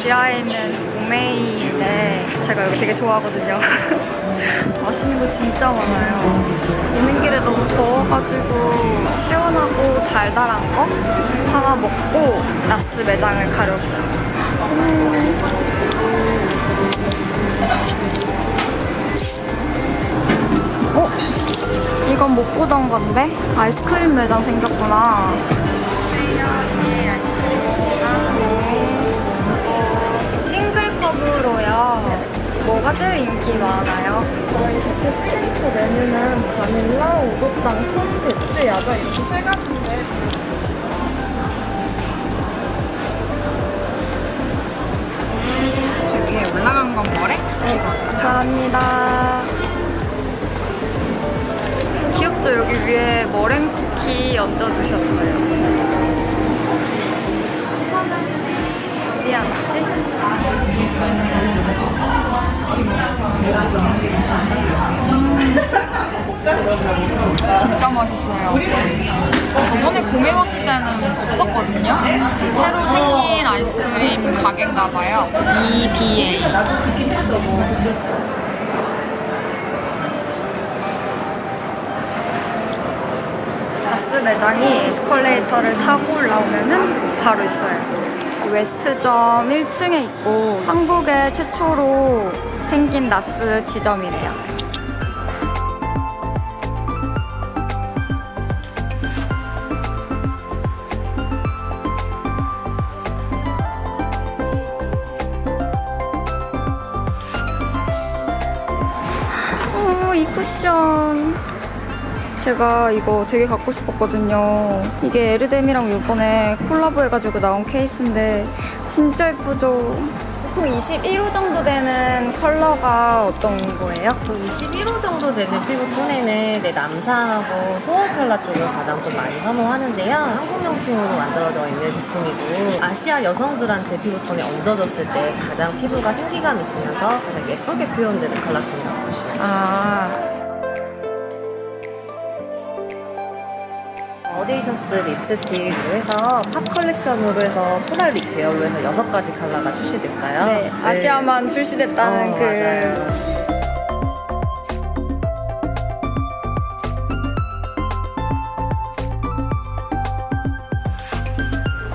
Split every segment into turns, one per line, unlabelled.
지하에 있는 오메이인데 제가 여기 되게 좋아하거든요. 맛있는 거 진짜 많아요. 오는 길에 너무 더워가지고 시원하고 달달한 거 하나 먹고 나스 매장을 가려고요. 이건 못 보던 건데? 아이스크림 매장 생겼구나. 싱글컵으로요. 뭐가 제일 인기 많아요?
저희 뷔페 시그니처 메뉴는 바닐라, 오도땅, 콩, 대추, 야자 이렇게 세 가지인데
저 위에 올라간 건 머랭 쿠키거든요. 감사합니다. 귀엽죠? 여기 위에 머랭 쿠키 얹어주셨어요. 어디 앉지? 진짜 맛있어요. 저번에 공해 왔을 때는 없었거든요. 새로 생긴 아이스크림 가게인가봐요. EBA. 나스 매장이 에스컬레이터를 타고 올라오면은 바로 있어요. 웨스트점 1층에 있고 한국에 최초로 생긴 나스 지점이래요. 이 쿠션 제가 이거 되게 갖고 싶었거든요. 이게 에르뎀이랑 이번에 콜라보해가지고 나온 케이스인데 진짜 예쁘죠? 보통 21호 정도 되는 컬러가 어떤 거예요?
21호 정도 되는 피부톤에는 남산하고 소울 컬러 쪽을 가장 좀 많이 선호하는데요. 한국 명칭으로 만들어져 있는 제품이고 아시아 여성들한테 피부톤이 얹어졌을 때 가장 피부가 생기감 있으면서 가장 예쁘게 표현되는 컬러톤이라고 보시면 돼요. 어데이셔스 립스틱으로 해서 팝 컬렉션으로 해서 코랄 립 계열로 해서 6가지 컬러가 출시됐어요.
네, 아시아만 출시됐다는
맞아요.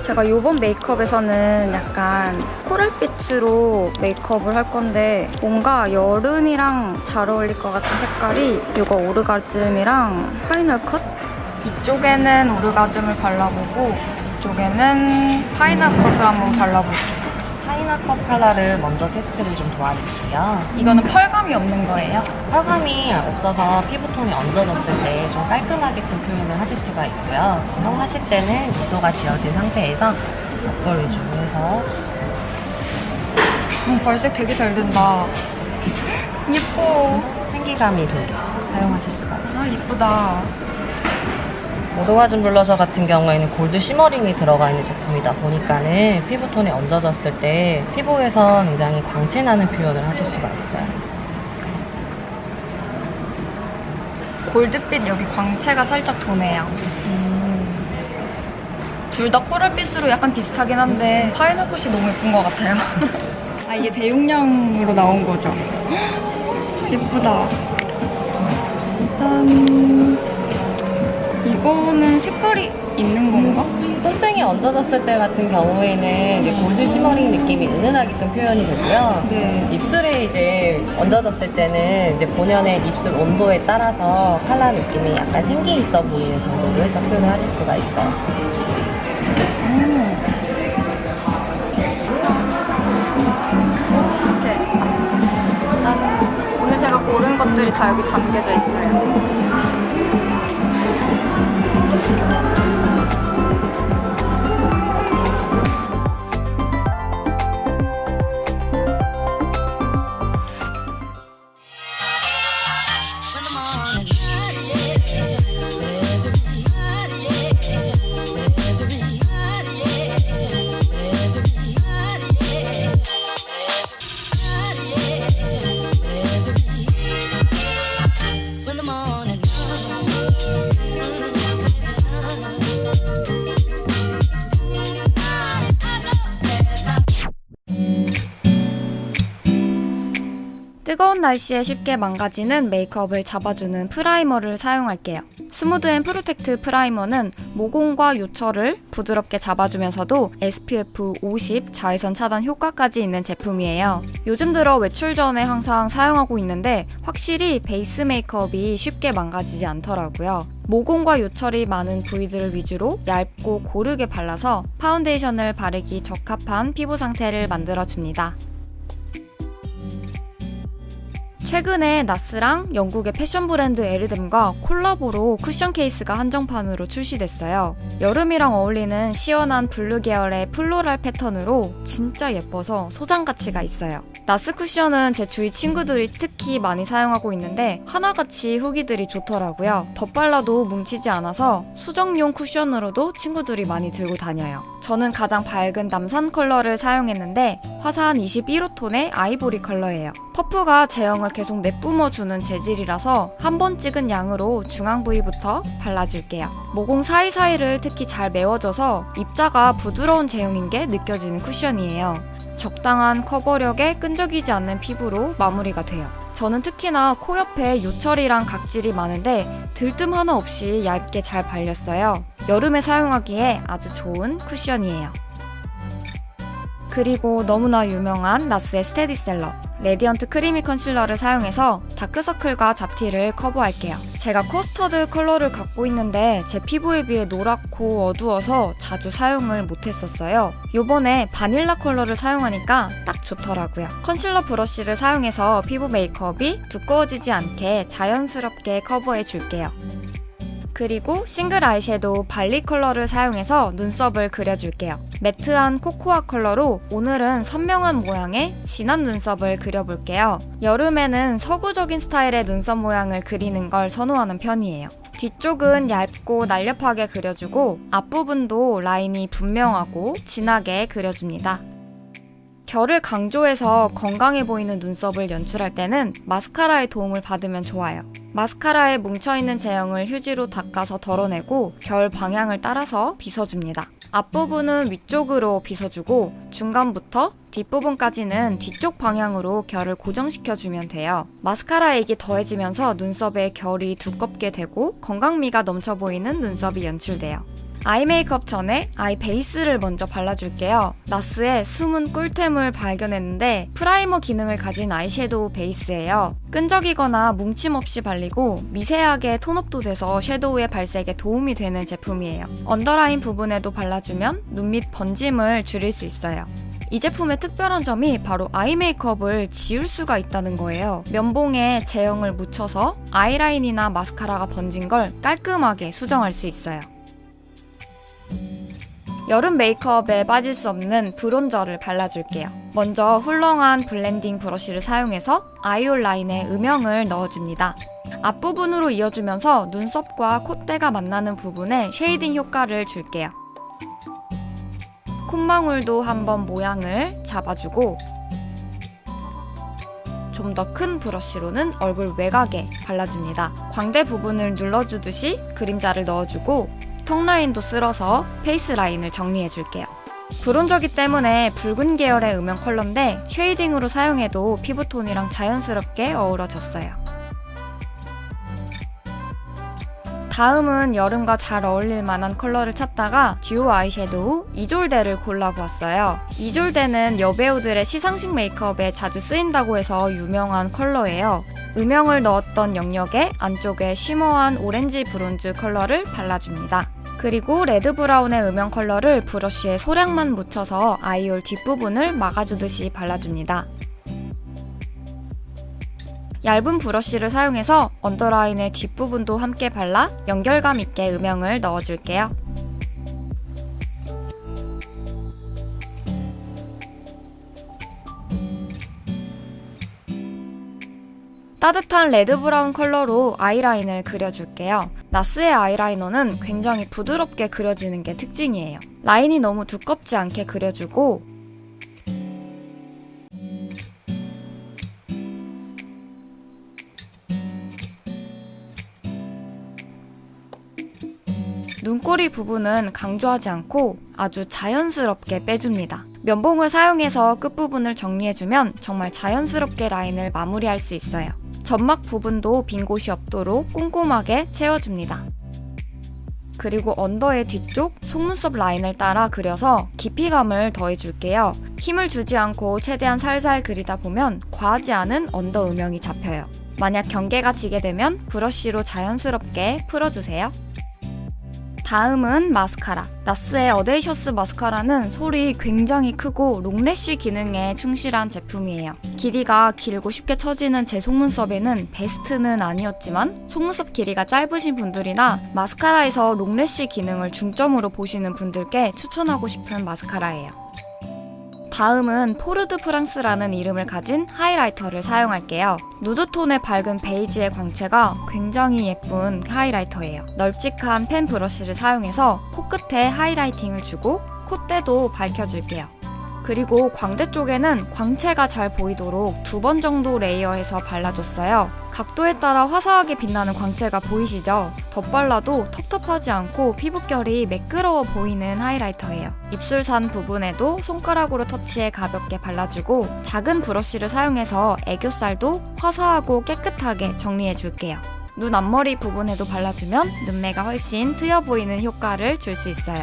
제가 이번 메이크업에서는 약간 코랄빛으로 메이크업을 할 건데 뭔가 여름이랑 잘 어울릴 것 같은 색깔이 이거 오르가즘이랑 파이널 컷? 이쪽에는 오르가즘을 발라보고 이쪽에는 파이널 컷을 한번 발라볼게요.
파이널 컷 컬러를 먼저 테스트를 좀 도와드릴게요.
이거는 펄감이 없는 거예요?
펄감이 없어서 피부톤이 얹어졌을 때 좀 깔끔하게끔 표현을 하실 수가 있고요. 사용하실 때는 미소가 지어진 상태에서 앞볼 위주로 해서
발색 되게 잘 된다. 예뻐.
생기감이 돌게 사용하실 수가 있어요.
아, 예쁘다.
오르가즘 블러셔 같은 경우에는 골드 시머링이 들어가 있는 제품이다 보니까는 피부톤이 얹어졌을 때 피부에서 굉장히 광채나는 표현을 하실 수가 있어요.
골드빛 여기 광채가 살짝 도네요. 둘 다 코랄빛으로 약간 비슷하긴 한데 파이널 컷이 너무 예쁜 것 같아요. 아, 이게 대용량으로 나온 거죠? 예쁘다. 일단 이거는 색깔이 있는 건가?
손등에 얹어졌을 때 같은 경우에는 이제 골드 시머링 느낌이 은은하게끔 표현이 되고요.
네.
입술에 이제 얹어졌을 때는 이제 본연의 입술 온도에 따라서 컬러 느낌이 약간 생기 있어 보이는 정도로 해서 표현을 하실 수가 있어요.
칙해. 짠. 오늘 제가 고른 것들이 다 여기 담겨져 있어요. 뜨거운 날씨에 쉽게 망가지는 메이크업을 잡아주는 프라이머를 사용할게요. 스무드 앤 프로텍트 프라이머는 모공과 요철을 부드럽게 잡아주면서도 SPF 50 자외선 차단 효과까지 있는 제품이에요. 요즘 들어 외출 전에 항상 사용하고 있는데 확실히 베이스 메이크업이 쉽게 망가지지 않더라고요. 모공과 요철이 많은 부위들을 위주로 얇고 고르게 발라서 파운데이션을 바르기 적합한 피부 상태를 만들어줍니다. 최근에 나스랑 영국의 패션 브랜드 에르뎀과 콜라보로 쿠션 케이스가 한정판으로 출시됐어요. 여름이랑 어울리는 시원한 블루 계열의 플로럴 패턴으로 진짜 예뻐서 소장 가치가 있어요. 나스 쿠션은 제 주위 친구들이 특히 많이 사용하고 있는데 하나같이 후기들이 좋더라고요. 덧발라도 뭉치지 않아서 수정용 쿠션으로도 친구들이 많이 들고 다녀요. 저는 가장 밝은 남산 컬러를 사용했는데 화사한 21호 톤의 아이보리 컬러예요. 퍼프가 제형을 계속 내뿜어주는 재질이라서 한 번 찍은 양으로 중앙 부위부터 발라줄게요. 모공 사이사이를 특히 잘 메워줘서 입자가 부드러운 제형인 게 느껴지는 쿠션이에요. 적당한 커버력에 끈적이지 않는 피부로 마무리가 돼요. 저는 특히나 코 옆에 요철이랑 각질이 많은데 들뜸 하나 없이 얇게 잘 발렸어요. 여름에 사용하기에 아주 좋은 쿠션이에요. 그리고 너무나 유명한 나스의 스테디셀러 레디언트 크리미 컨실러를 사용해서 다크서클과 잡티를 커버할게요. 제가 커스터드 컬러를 갖고 있는데 제 피부에 비해 노랗고 어두워서 자주 사용을 못했었어요. 요번에 바닐라 컬러를 사용하니까 딱 좋더라고요. 컨실러 브러쉬를 사용해서 피부 메이크업이 두꺼워지지 않게 자연스럽게 커버해 줄게요. 그리고 싱글 아이섀도우 발리 컬러를 사용해서 눈썹을 그려줄게요. 매트한 코코아 컬러로 오늘은 선명한 모양의 진한 눈썹을 그려볼게요. 여름에는 서구적인 스타일의 눈썹 모양을 그리는 걸 선호하는 편이에요. 뒤쪽은 얇고 날렵하게 그려주고 앞부분도 라인이 분명하고 진하게 그려줍니다. 결을 강조해서 건강해 보이는 눈썹을 연출할 때는 마스카라의 도움을 받으면 좋아요. 마스카라에 뭉쳐있는 제형을 휴지로 닦아서 덜어내고 결 방향을 따라서 빗어줍니다. 앞부분은 위쪽으로 빗어주고 중간부터 뒷부분까지는 뒤쪽 방향으로 결을 고정시켜주면 돼요. 마스카라 액이 더해지면서 눈썹에 결이 두껍게 되고 건강미가 넘쳐 보이는 눈썹이 연출돼요. 아이 메이크업 전에 아이 베이스를 먼저 발라줄게요. 나스의 숨은 꿀템을 발견했는데 프라이머 기능을 가진 아이섀도우 베이스예요. 끈적이거나 뭉침 없이 발리고 미세하게 톤업도 돼서 섀도우의 발색에 도움이 되는 제품이에요. 언더라인 부분에도 발라주면 눈 밑 번짐을 줄일 수 있어요. 이 제품의 특별한 점이 바로 아이 메이크업을 지울 수가 있다는 거예요. 면봉에 제형을 묻혀서 아이라인이나 마스카라가 번진 걸 깔끔하게 수정할 수 있어요. 여름 메이크업에 빠질 수 없는 브론저를 발라줄게요. 먼저 훌렁한 블렌딩 브러쉬를 사용해서 아이홀 라인에 음영을 넣어줍니다. 앞부분으로 이어주면서 눈썹과 콧대가 만나는 부분에 쉐이딩 효과를 줄게요. 콧망울도 한번 모양을 잡아주고 좀 더 큰 브러쉬로는 얼굴 외곽에 발라줍니다. 광대 부분을 눌러주듯이 그림자를 넣어주고 턱 라인도 쓸어서 페이스 라인을 정리해줄게요. 브론저기 때문에 붉은 계열의 음영 컬러인데 쉐이딩으로 사용해도 피부톤이랑 자연스럽게 어우러졌어요. 다음은 여름과 잘 어울릴 만한 컬러를 찾다가 듀오 아이섀도우 이졸데를 골라보았어요. 이졸데는 여배우들의 시상식 메이크업에 자주 쓰인다고 해서 유명한 컬러예요. 음영을 넣었던 영역에 안쪽에 쉬머한 오렌지 브론즈 컬러를 발라줍니다. 그리고 레드 브라운의 음영 컬러를 브러쉬에 소량만 묻혀서 아이홀 뒷부분을 막아주듯이 발라줍니다. 얇은 브러쉬를 사용해서 언더라인의 뒷부분도 함께 발라 연결감 있게 음영을 넣어줄게요. 따뜻한 레드 브라운 컬러로 아이라인을 그려줄게요. 나스의 아이라이너는 굉장히 부드럽게 그려지는 게 특징이에요. 라인이 너무 두껍지 않게 그려주고 눈꼬리 부분은 강조하지 않고 아주 자연스럽게 빼줍니다. 면봉을 사용해서 끝부분을 정리해주면 정말 자연스럽게 라인을 마무리할 수 있어요. 점막 부분도 빈 곳이 없도록 꼼꼼하게 채워줍니다. 그리고 언더의 뒤쪽 속눈썹 라인을 따라 그려서 깊이감을 더해줄게요. 힘을 주지 않고 최대한 살살 그리다 보면 과하지 않은 언더 음영이 잡혀요. 만약 경계가 지게 되면 브러쉬로 자연스럽게 풀어주세요. 다음은 마스카라. 나스의 어데이셔스 마스카라는 솔이 굉장히 크고 롱래쉬 기능에 충실한 제품이에요. 길이가 길고 쉽게 처지는 제 속눈썹에는 베스트는 아니었지만 속눈썹 길이가 짧으신 분들이나 마스카라에서 롱래쉬 기능을 중점으로 보시는 분들께 추천하고 싶은 마스카라예요. 다음은 포르드 프랑스라는 이름을 가진 하이라이터를 사용할게요. 누드톤의 밝은 베이지의 광채가 굉장히 예쁜 하이라이터예요. 널찍한 펜 브러쉬를 사용해서 코끝에 하이라이팅을 주고 콧대도 밝혀줄게요. 그리고 광대 쪽에는 광채가 잘 보이도록 2번 정도 레이어해서 발라줬어요. 각도에 따라 화사하게 빛나는 광채가 보이시죠? 덧발라도 텁텁하지 않고 피부결이 매끄러워 보이는 하이라이터예요. 입술산 부분에도 손가락으로 터치해 가볍게 발라주고 작은 브러쉬를 사용해서 애교살도 화사하고 깨끗하게 정리해줄게요. 눈 앞머리 부분에도 발라주면 눈매가 훨씬 트여 보이는 효과를 줄 수 있어요.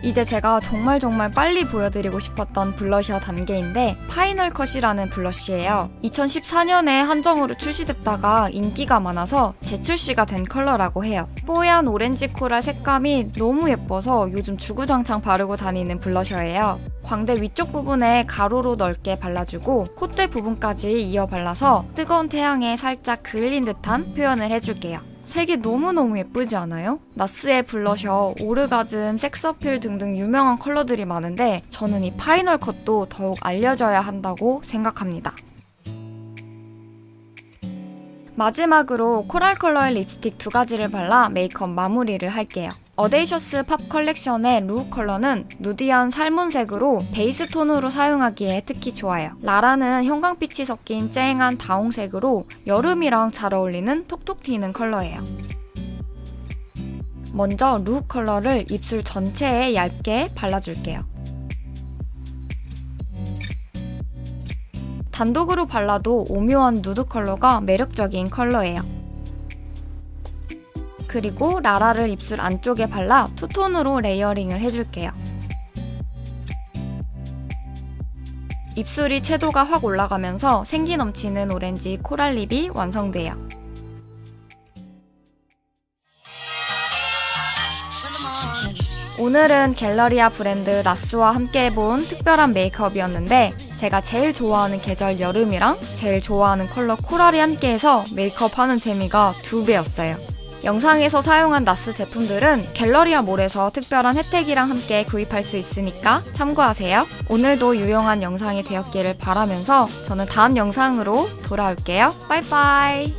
이제 제가 정말 빨리 보여드리고 싶었던 블러셔 단계인데 파이널 컷이라는 블러쉬예요. 2014년에 한정으로 출시됐다가 인기가 많아서 재출시가 된 컬러라고 해요. 뽀얀 오렌지 코랄 색감이 너무 예뻐서 요즘 주구장창 바르고 다니는 블러셔예요. 광대 위쪽 부분에 가로로 넓게 발라주고 콧대 부분까지 이어 발라서 뜨거운 태양에 살짝 그을린 듯한 표현을 해줄게요. 색이 너무너무 예쁘지 않아요? 나스의 블러셔, 오르가즘, 섹스어필 등등 유명한 컬러들이 많은데 저는 이 파이널 컷도 더욱 알려져야 한다고 생각합니다. 마지막으로 코랄 컬러의 립스틱 2가지를 발라 메이크업 마무리를 할게요. 어데이셔스 팝 컬렉션의 루우 컬러는 누디한 살몬색으로 베이스 톤으로 사용하기에 특히 좋아요. 라라는 형광빛이 섞인 쨍한 다홍색으로 여름이랑 잘 어울리는 톡톡 튀는 컬러예요. 먼저 루우 컬러를 입술 전체에 얇게 발라줄게요. 단독으로 발라도 오묘한 누드 컬러가 매력적인 컬러예요. 그리고 라라를 입술 안쪽에 발라 투톤으로 레이어링을 해줄게요. 입술이 채도가 확 올라가면서 생기 넘치는 오렌지 코랄 립이 완성돼요. 오늘은 갤러리아 브랜드 나스와 함께 해본 특별한 메이크업이었는데 제가 제일 좋아하는 계절 여름이랑 제일 좋아하는 컬러 코랄이 함께해서 메이크업하는 재미가 2배였어요. 영상에서 사용한 나스 제품들은 갤러리아 몰에서 특별한 혜택이랑 함께 구입할 수 있으니까 참고하세요. 오늘도 유용한 영상이 되었기를 바라면서 저는 다음 영상으로 돌아올게요. 빠이빠이.